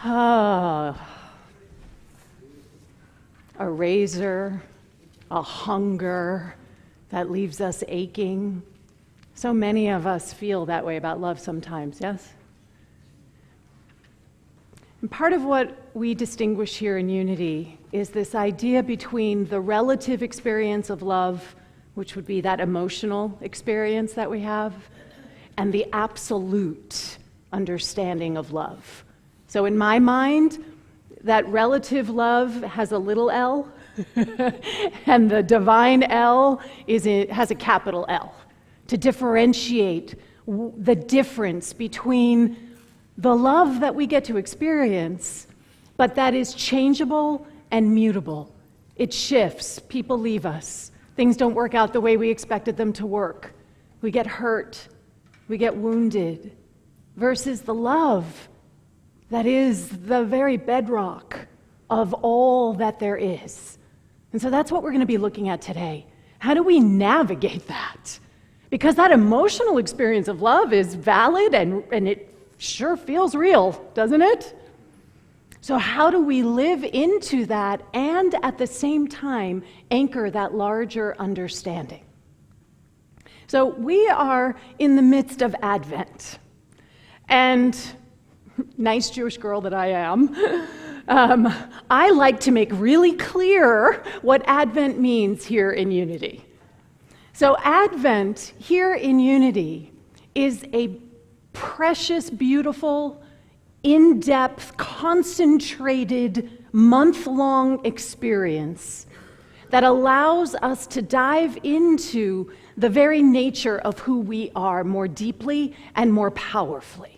A razor, a hunger that leaves us aching. So many of us feel that way about love sometimes, yes? And part of what we distinguish here in Unity is this idea between the relative experience of love, which would be that emotional experience that we have, and the absolute understanding of love. So in my mind, that relative love has a little L, and the divine L has a capital L, to differentiate the difference between the love that we get to experience, but that is changeable and mutable. It shifts. People leave us. Things don't work out the way we expected them to work. We get hurt. We get wounded. Versus the love that is the very bedrock of all that there is. And so that's what we're going to be looking at today. How do we navigate that? Because that emotional experience of love is valid and it sure feels real, doesn't it? So how do we live into that and at the same time anchor that larger understanding? So we are in the midst of Advent. And nice Jewish girl that I am, I like to make really clear what Advent means here in Unity. So Advent here in Unity is a precious, beautiful, in-depth, concentrated, month-long experience that allows us to dive into the very nature of who we are more deeply and more powerfully.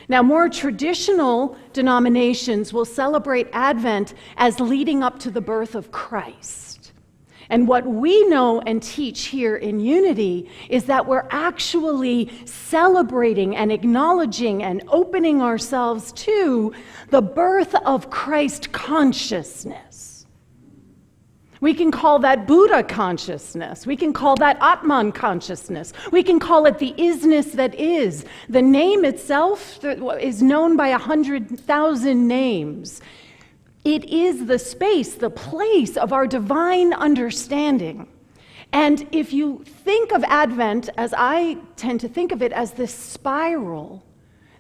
Now, more traditional denominations will celebrate Advent as leading up to the birth of Christ. And what we know and teach here in Unity is that we're actually celebrating and acknowledging and opening ourselves to the birth of Christ consciousness. We can call that Buddha consciousness. We can call that Atman consciousness. We can call it the isness that is. The name itself is known by 100,000 names. It is the space, the place of our divine understanding. And if you think of Advent, as I tend to think of it, as this spiral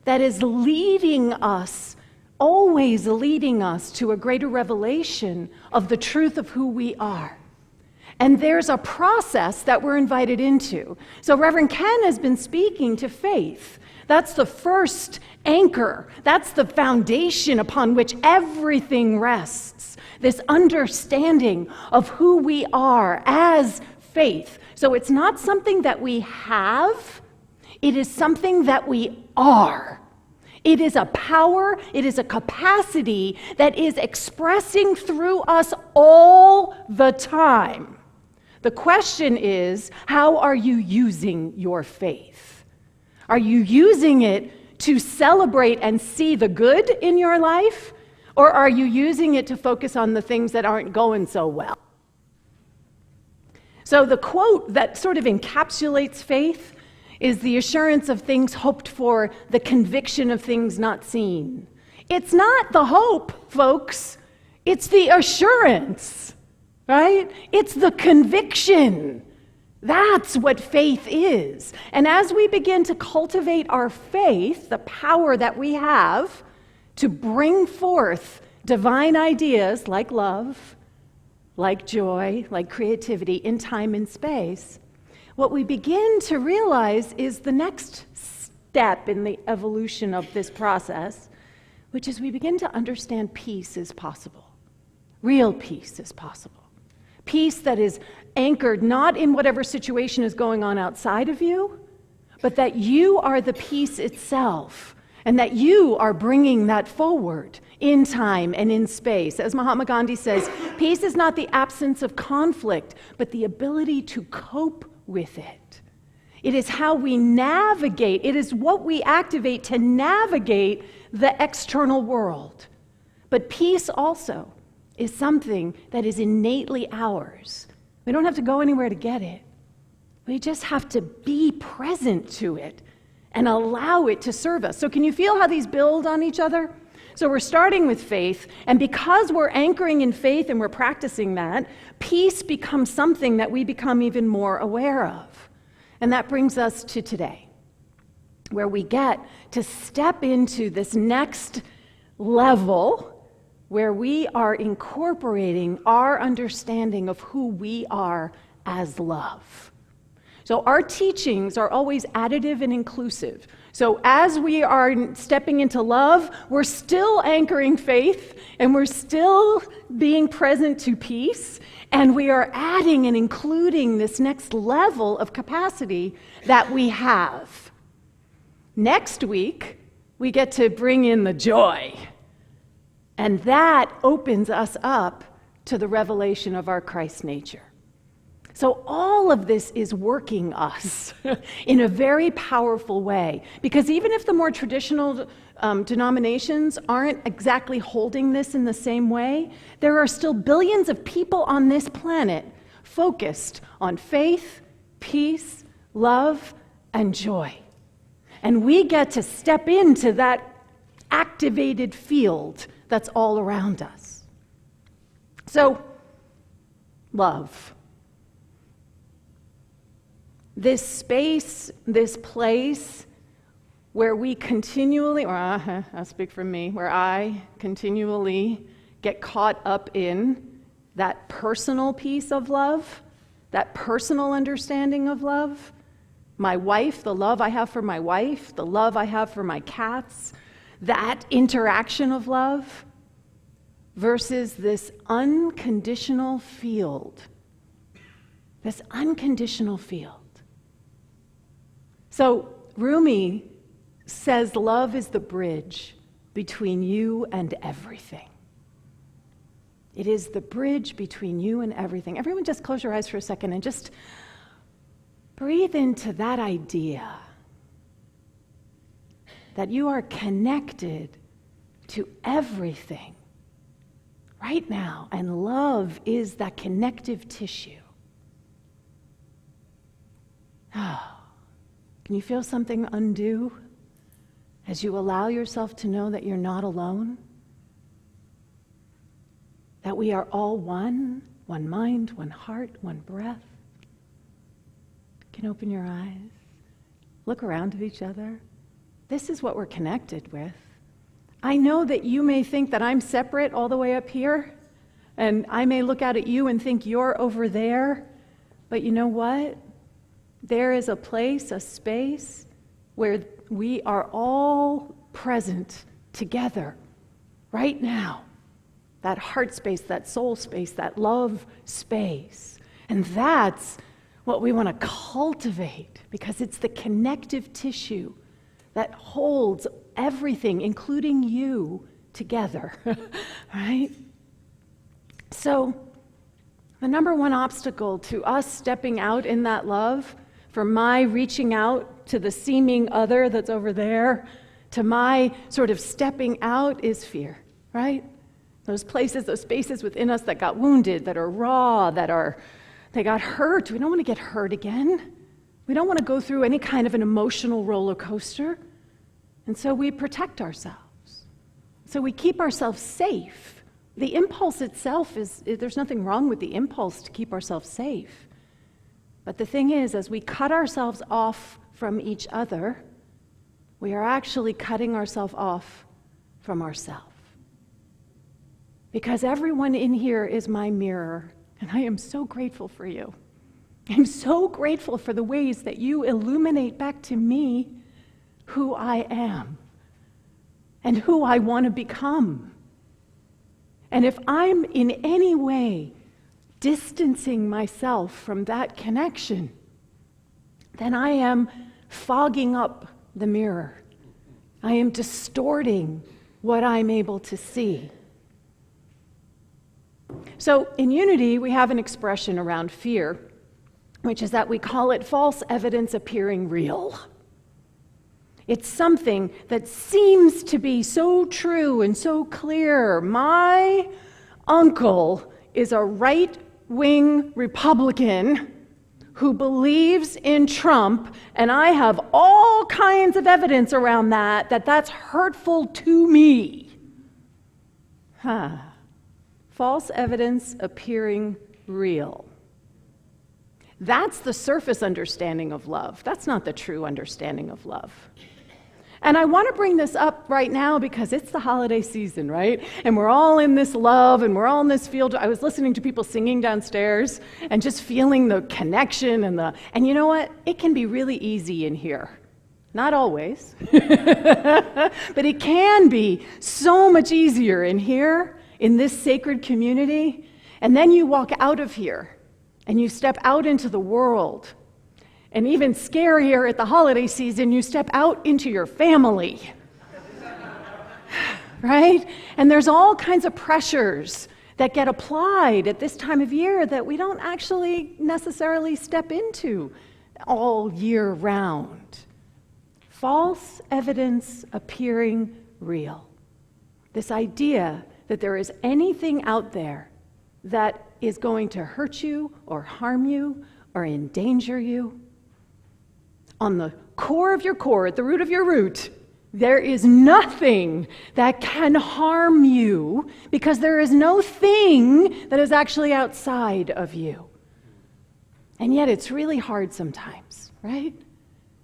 that is leading us, always leading us to a greater revelation of the truth of who we are. And there's a process that we're invited into. So Reverend Ken has been speaking to faith. That's the first anchor. That's the foundation upon which everything rests. This understanding of who we are as faith. So it's not something that we have. It is something that we are. It is a power, it is a capacity that is expressing through us all the time. The question is, how are you using your faith? Are you using it to celebrate and see the good in your life? Or are you using it to focus on the things that aren't going so well? So the quote that sort of encapsulates faith is the assurance of things hoped for, the conviction of things not seen. It's not the hope, folks. It's the assurance, right? It's the conviction. That's what faith is. And as we begin to cultivate our faith, the power that we have to bring forth divine ideas like love, like joy, like creativity in time and space, what we begin to realize is the next step in the evolution of this process, which is we begin to understand peace is possible. Real peace is possible. Peace that is anchored not in whatever situation is going on outside of you, but that you are the peace itself, and that you are bringing that forward in time and in space. As Mahatma Gandhi says, peace is not the absence of conflict, but the ability to cope with it. It is how we navigate. It is what we activate to navigate the external world. But peace also is something that is innately ours. We don't have to go anywhere to get it. We just have to be present to it and allow it to serve us. So can you feel how these build on each other? So we're starting with faith, and because we're anchoring in faith and we're practicing that, peace becomes something that we become even more aware of. And that brings us to today, where we get to step into this next level where we are incorporating our understanding of who we are as love. So our teachings are always additive and inclusive. So as we are stepping into love, we're still anchoring faith, and we're still being present to peace, and we are adding and including this next level of capacity that we have. Next week, we get to bring in the joy. And that opens us up to the revelation of our Christ nature. So all of this is working us in a very powerful way. Because even if the more traditional denominations aren't exactly holding this in the same way, there are still billions of people on this planet focused on faith, peace, love, and joy. And we get to step into that activated field that's all around us. So, love. This space, this place where we continually, or I'll speak for me, where I continually get caught up in that personal piece of love, that personal understanding of love. My wife, the love I have for my wife, the love I have for my cats, that interaction of love versus this unconditional field. This unconditional field. So Rumi says love is the bridge between you and everything. It is the bridge between you and everything. Everyone just close your eyes for a second and just breathe into that idea that you are connected to everything right now, and love is that connective tissue. Oh, can you feel something undo as you allow yourself to know that you're not alone? That we are all one mind, one heart, one breath. You can open your eyes, look around at each other. This is what we're connected with. I know that you may think that I'm separate all the way up here, and I may look out at you and think you're over there, but you know what? There is a place, a space, where we are all present together right now. That heart space, that soul space, that love space. And that's what we want to cultivate, because it's the connective tissue that holds everything, including you, together, right? So the number one obstacle to us stepping out in that love, for my reaching out to the seeming other that's over there, to my sort of stepping out, is fear, right? Those places, those spaces within us that got wounded, that are raw, they got hurt. We don't want to get hurt again. We don't want to go through any kind of an emotional roller coaster. And so we protect ourselves. So we keep ourselves safe. The impulse itself there's nothing wrong with the impulse to keep ourselves safe. But the thing is, as we cut ourselves off from each other, we are actually cutting ourselves off from ourselves. Because everyone in here is my mirror, and I am so grateful for you. I'm so grateful for the ways that you illuminate back to me who I am and who I want to become. And if I'm in any way distancing myself from that connection, then I am fogging up the mirror. I am distorting what I'm able to see. So in Unity, we have an expression around fear, which is that we call it false evidence appearing real. It's something that seems to be so true and so clear. My uncle is a right-wing Republican who believes in Trump, and I have all kinds of evidence around that that's hurtful to me. False evidence appearing real. That's the surface understanding of love. That's not the true understanding of love. And I want to bring this up right now because it's the holiday season, right? And we're all in this love and we're all in this field. I was listening to people singing downstairs and just feeling the connection and you know what? It can be really easy in here. Not always, but it can be so much easier in here, in this sacred community. And then you walk out of here and you step out into the world. And even scarier at the holiday season, you step out into your family. Right? And there's all kinds of pressures that get applied at this time of year that we don't actually necessarily step into all year round. False evidence appearing real. This idea that there is anything out there that is going to hurt you or harm you or endanger you. On the core of your core, at the root of your root, there is nothing that can harm you because there is no thing that is actually outside of you. And yet it's really hard sometimes, right?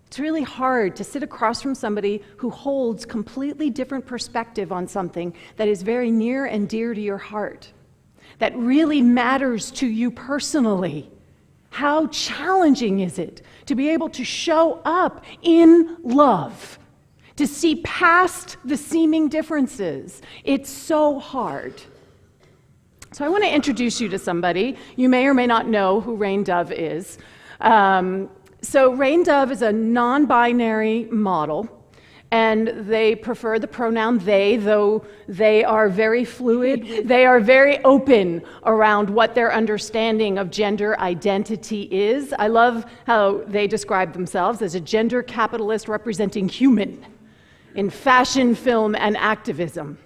It's really hard to sit across from somebody who holds completely different perspective on something that is very near and dear to your heart, that really matters to you personally. How challenging is it to be able to show up in love, to see past the seeming differences? It's so hard. So I want to introduce you to somebody. You may or may not know who Rain Dove is. So Rain Dove is a non-binary model, and they prefer the pronoun they, though they are very fluid. They are very open around what their understanding of gender identity is. I love how they describe themselves as a gender capitalist representing human in fashion, film, and activism.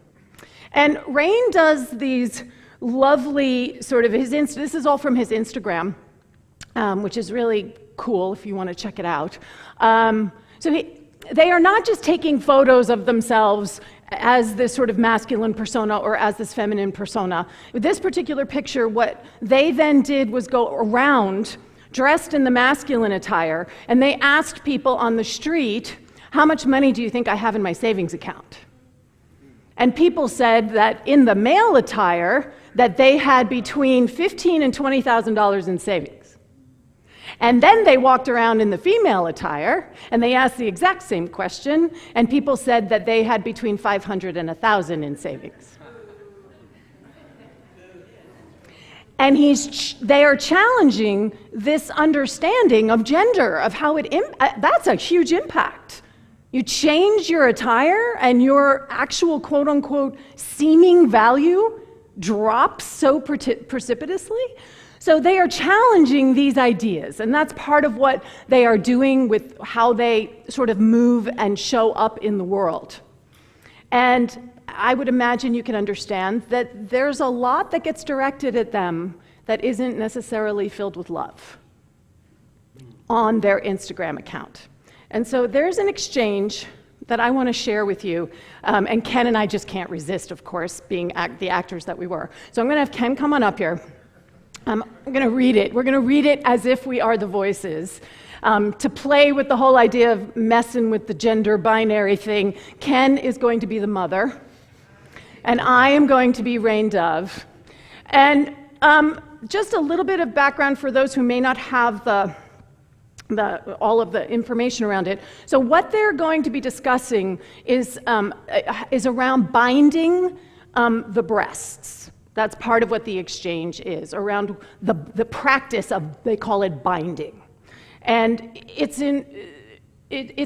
And Rain does these lovely sort of this is all from his Instagram, which is really cool if you want to check it out. They are not just taking photos of themselves as this sort of masculine persona or as this feminine persona. With this particular picture, what they then did was go around dressed in the masculine attire, and they asked people on the street, how much money do you think I have in my savings account? And people said that in the male attire, that they had between $15,000 and $20,000 in savings. And then they walked around in the female attire, and they asked the exact same question, and people said that they had between $500 and $1,000 in savings. And they are challenging this understanding of gender, of how that's a huge impact. You change your attire, and your actual quote-unquote seeming value drops so precipitously. So they are challenging these ideas, and that's part of what they are doing with how they sort of move and show up in the world. And I would imagine you can understand that there's a lot that gets directed at them that isn't necessarily filled with love on their Instagram account. And so there's an exchange that I want to share with you, and Ken and I just can't resist, of course, being the actors that we were. So I'm going to have Ken come on up here. I'm going to read it. We're going to read it as if we are the voices. To play with the whole idea of messing with the gender binary thing, Ken is going to be the mother, and I am going to be Rain Dove. And just a little bit of background for those who may not have all of the information around it. So what they're going to be discussing is around binding the breasts. That's part of what the exchange is, around the practice of, they call it binding. And it's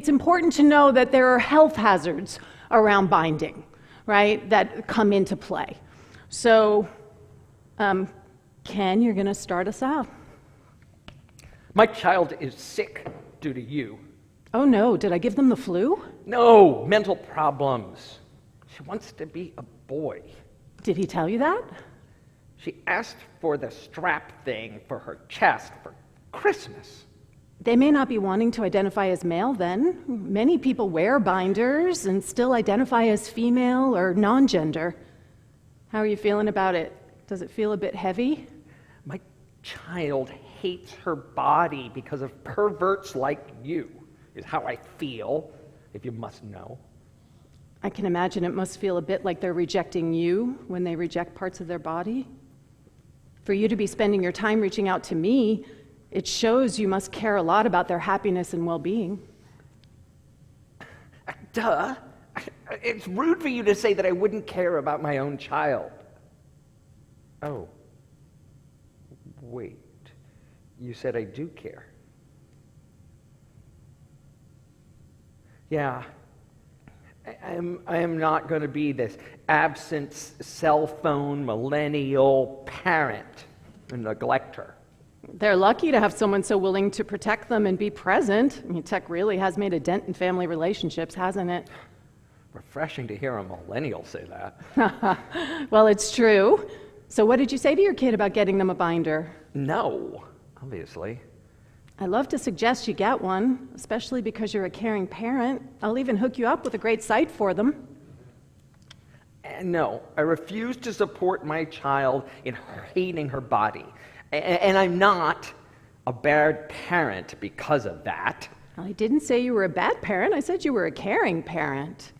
important to know that there are health hazards around binding, right, that come into play. So, Ken, you're going to start us out. My child is sick due to you. Oh no, did I give them the flu? No, mental problems. She wants to be a boy. Did he tell you that? She asked for the strap thing for her chest for Christmas. They may not be wanting to identify as male then. Many people wear binders and still identify as female or non-gender. How are you feeling about it? Does it feel a bit heavy? My child hates her body because of perverts like you, is how I feel, if you must know. I can imagine it must feel a bit like they're rejecting you when they reject parts of their body. For you to be spending your time reaching out to me, it shows you must care a lot about their happiness and well-being. Duh. It's rude for you to say that I wouldn't care about my own child. Oh. Wait. You said I do care. Yeah. I am not going to be this absent cell phone millennial parent and neglector. They're lucky to have someone so willing to protect them and be present. I mean, tech really has made a dent in family relationships, hasn't it? Refreshing to hear a millennial say that. Well, it's true. So what did you say to your kid about getting them a binder? No, obviously. I'd love to suggest you get one, especially because you're a caring parent. I'll even hook you up with a great site for them. No, I refuse to support my child in hating her body. And I'm not a bad parent because of that. I didn't say you were a bad parent. I said you were a caring parent.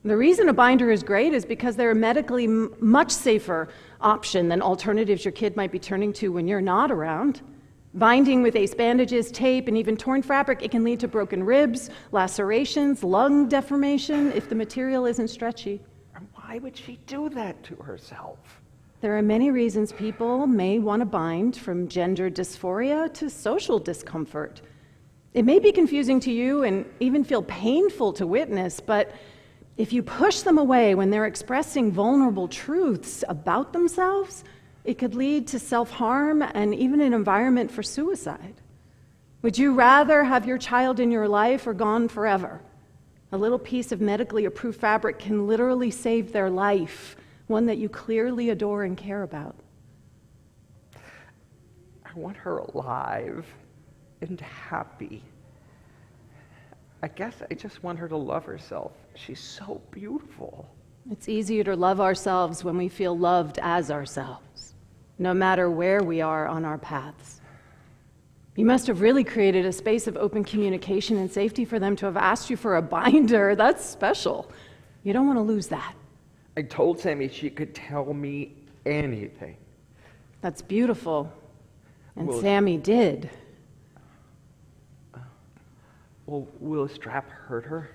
The reason a binder is great is because they're a medically much safer option than alternatives your kid might be turning to when you're not around. Binding with ace bandages, tape, and even torn fabric, it can lead to broken ribs, lacerations, lung deformation if the material isn't stretchy. And why would she do that to herself? There are many reasons people may want to bind, from gender dysphoria to social discomfort. It may be confusing to you and even feel painful to witness, but if you push them away when they're expressing vulnerable truths about themselves, it could lead to self-harm and even an environment for suicide. Would you rather have your child in your life or gone forever? A little piece of medically approved fabric can literally save their life, one that you clearly adore and care about. I want her alive and happy. I guess I just want her to love herself. She's so beautiful. It's easier to love ourselves when we feel loved as ourselves, no matter where we are on our paths. You must have really created a space of open communication and safety for them to have asked you for a binder. That's special. You don't want to lose that. I told Sammy she could tell me anything. That's beautiful. And Well, Sammy did. Well, will a strap hurt her?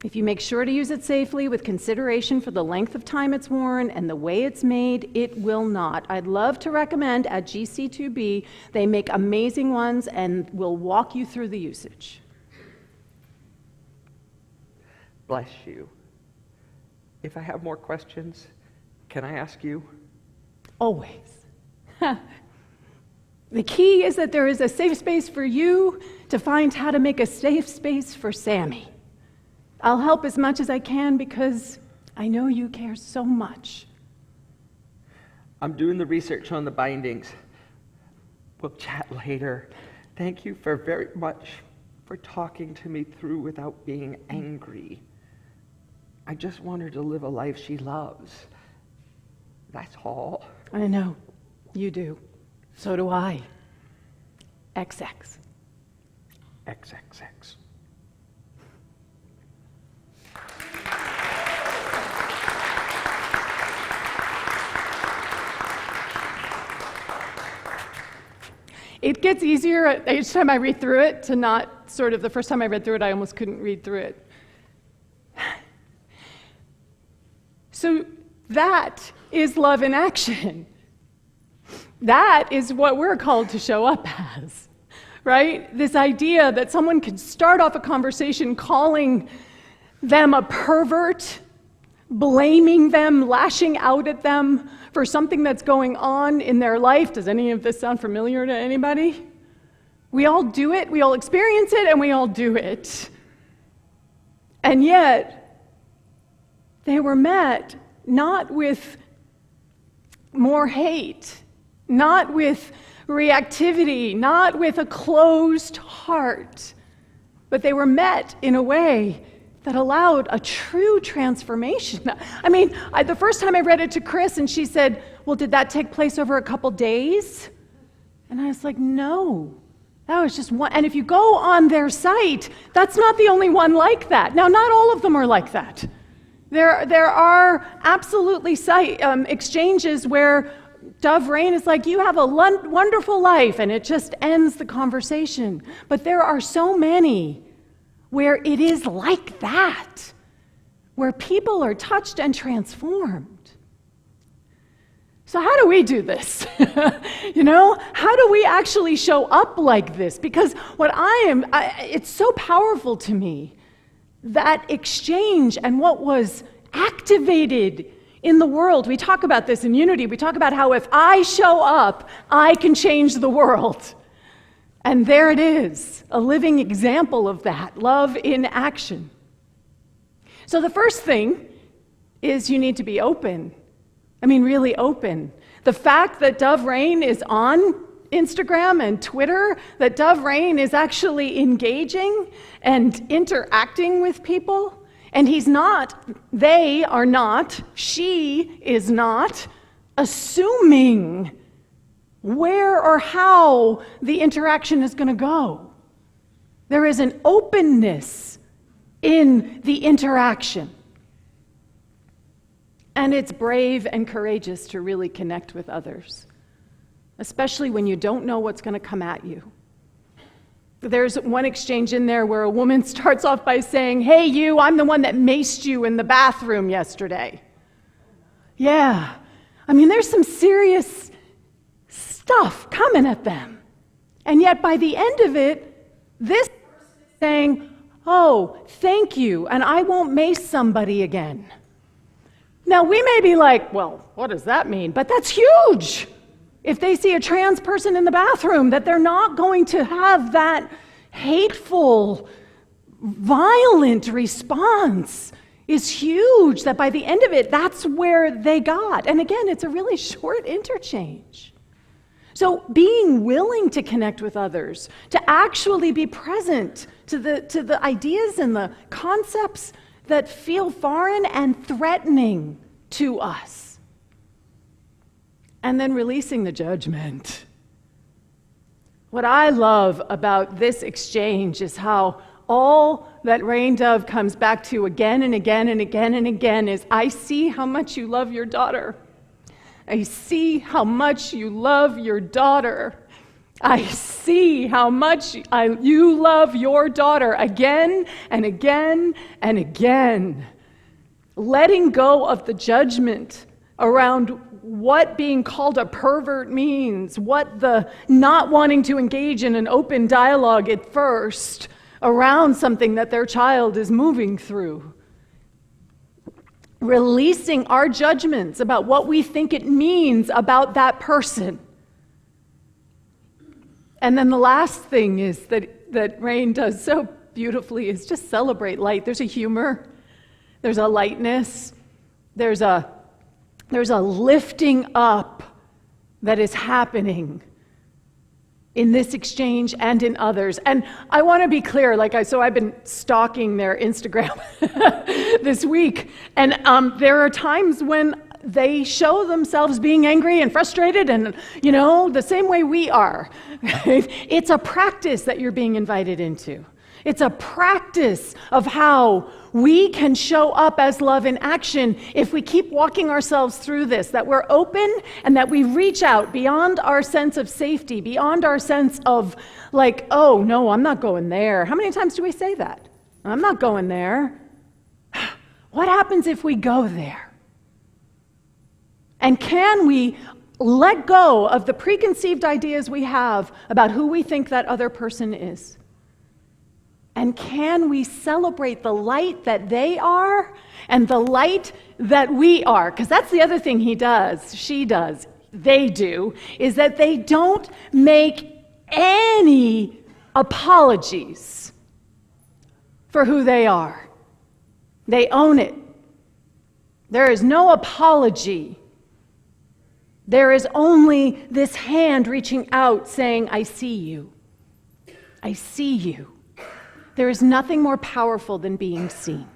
If you make sure to use it safely with consideration for the length of time it's worn and the way it's made, it will not. I'd love to recommend at GC2B, they make amazing ones and will walk you through the usage. Bless you. If I have more questions, can I ask you? Always. The key is that there is a safe space for you to find how to make a safe space for Sammy. I'll help as much as I can because I know you care so much. I'm doing the research on the bindings. We'll chat later. Thank you very much for talking to me through without being angry. I just want her to live a life she loves. That's all. I know. You do. So do I. XX. XXX. It gets easier each time I read through it to not sort of, the first time I read through it, I almost couldn't read through it. So that is love in action. That is what we're called to show up as, right? This idea that someone could start off a conversation calling them a pervert, blaming them, lashing out at them for something that's going on in their life. Does any of this sound familiar to anybody? We all do it, we all experience it, and we all do it. And yet, they were met not with more hate, not with reactivity, not with a closed heart, but they were met in a way that allowed a true transformation. I mean, the first time I read it to Chris, and she said, well, did that take place over a couple days? And I was like, no, that was just one. And if you go on their site, that's not the only one like that. Now, not all of them are like that. There are absolutely exchanges where Dove Rain is like, you have a wonderful life, and it just ends the conversation. But there are so many where it is like that, where people are touched and transformed. So how do we do this? How do we actually show up like this? Because it's so powerful to me, that exchange and what was activated in the world. We talk about this in Unity. We talk about how if I show up, I can change the world. And there it is, a living example of that, love in action. So the first thing is you need to be open. I mean, really open. The fact that Dove Rain is on Instagram and Twitter, that Dove Rain is actually engaging and interacting with people, and they are not, she is not assuming where or how the interaction is going to go. There is an openness in the interaction. And it's brave and courageous to really connect with others, especially when you don't know what's going to come at you. There's one exchange in there where a woman starts off by saying, hey, you, I'm the one that maced you in the bathroom yesterday. Yeah. I mean, there's some serious stuff coming at them. And yet by the end of it, this person is saying, oh, thank you, and I won't mace somebody again. Now, we may be like, well, what does that mean? But that's huge. If they see a trans person in the bathroom, that they're not going to have that hateful, violent response is huge, that by the end of it, that's where they got. And again, it's a really short interchange. So being willing to connect with others, to actually be present to the ideas and the concepts that feel foreign and threatening to us. And then releasing the judgment. What I love about this exchange is how all that Rain Dove comes back to again and again and again and again is, I see how much you love your daughter. I see how much you love your daughter. I see how much you love your daughter, again and again and again. Letting go of the judgment around what being called a pervert means, what the not wanting to engage in an open dialogue at first around something that their child is moving through. Releasing our judgments about what we think it means about that person. And then the last thing is that Rain does so beautifully is just celebrate light. There's a humor, there's a lightness, there's a lifting up that is happening in this exchange and in others. And I want to be clear, so I've been stalking their Instagram this week, and there are times when they show themselves being angry and frustrated and, the same way we are. It's a practice that you're being invited into. It's a practice of how we can show up as love in action if we keep walking ourselves through this, that we're open and that we reach out beyond our sense of safety, beyond our sense of oh, no, I'm not going there. How many times do we say that? I'm not going there. What happens if we go there? And can we let go of the preconceived ideas we have about who we think that other person is? And can we celebrate the light that they are and the light that we are? Because that's the other thing she does, they do, is that they don't make any apologies for who they are. They own it. There is no apology. There is only this hand reaching out saying, I see you. I see you. There is nothing more powerful than being seen.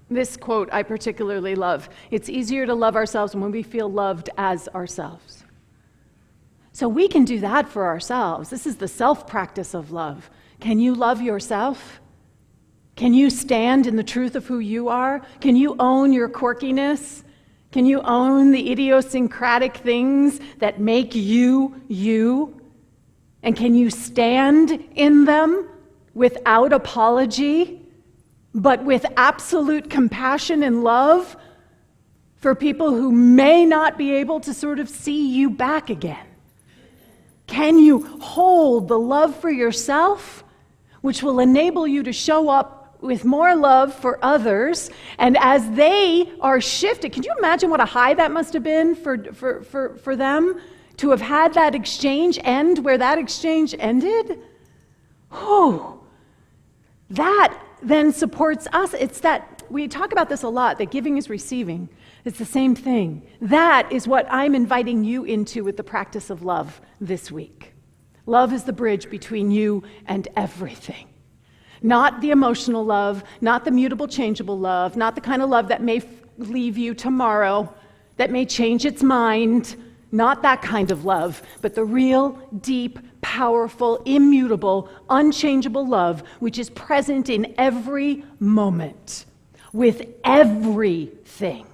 This quote I particularly love. It's easier to love ourselves when we feel loved as ourselves. So we can do that for ourselves. This is the self-practice of love. Can you love yourself? Can you stand in the truth of who you are? Can you own your quirkiness? Can you own the idiosyncratic things that make you, you? And can you stand in them without apology, but with absolute compassion and love for people who may not be able to sort of see you back again? Can you hold the love for yourself, which will enable you to show up with more love for others, and as they are shifted, can you imagine what a high that must have been for them to have had that exchange end where that exchange ended? Oh, that then supports us. It's that, we talk about this a lot, that giving is receiving. It's the same thing. That is what I'm inviting you into with the practice of love this week. Love is the bridge between you and everything. Not the emotional love, not the mutable, changeable love, not the kind of love that may leave you tomorrow, that may change its mind, not that kind of love, but the real, deep, powerful, immutable, unchangeable love, which is present in every moment, with everything.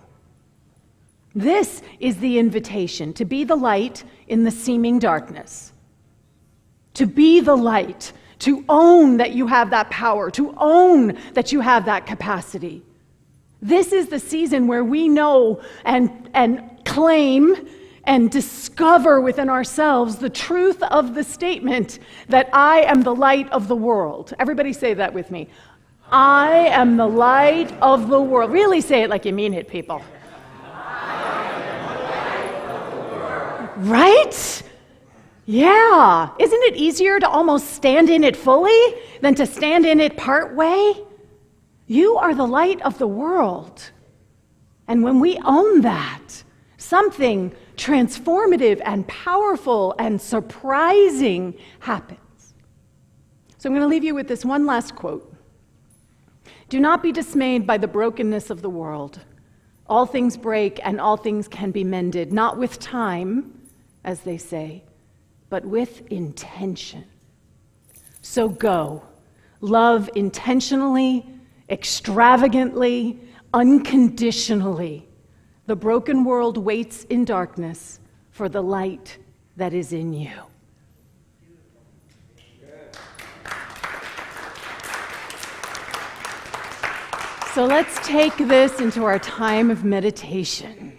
This is the invitation, to be the light in the seeming darkness, to be the light, to own that you have that power, to own that you have that capacity. This is the season where we know and claim and discover within ourselves the truth of the statement that I am the light of the world. Everybody say that with me. I am the light of the world. Really say it like you mean it, people. Right? Yeah. Isn't it easier to almost stand in it fully than to stand in it part way? You are the light of the world. And when we own that, something transformative and powerful and surprising happens. So I'm going to leave you with this one last quote. Do not be dismayed by the brokenness of the world. All things break and all things can be mended, not with time, as they say, but with intention. So go, love intentionally, extravagantly, unconditionally. The broken world waits in darkness for the light that is in you. So let's take this into our time of meditation.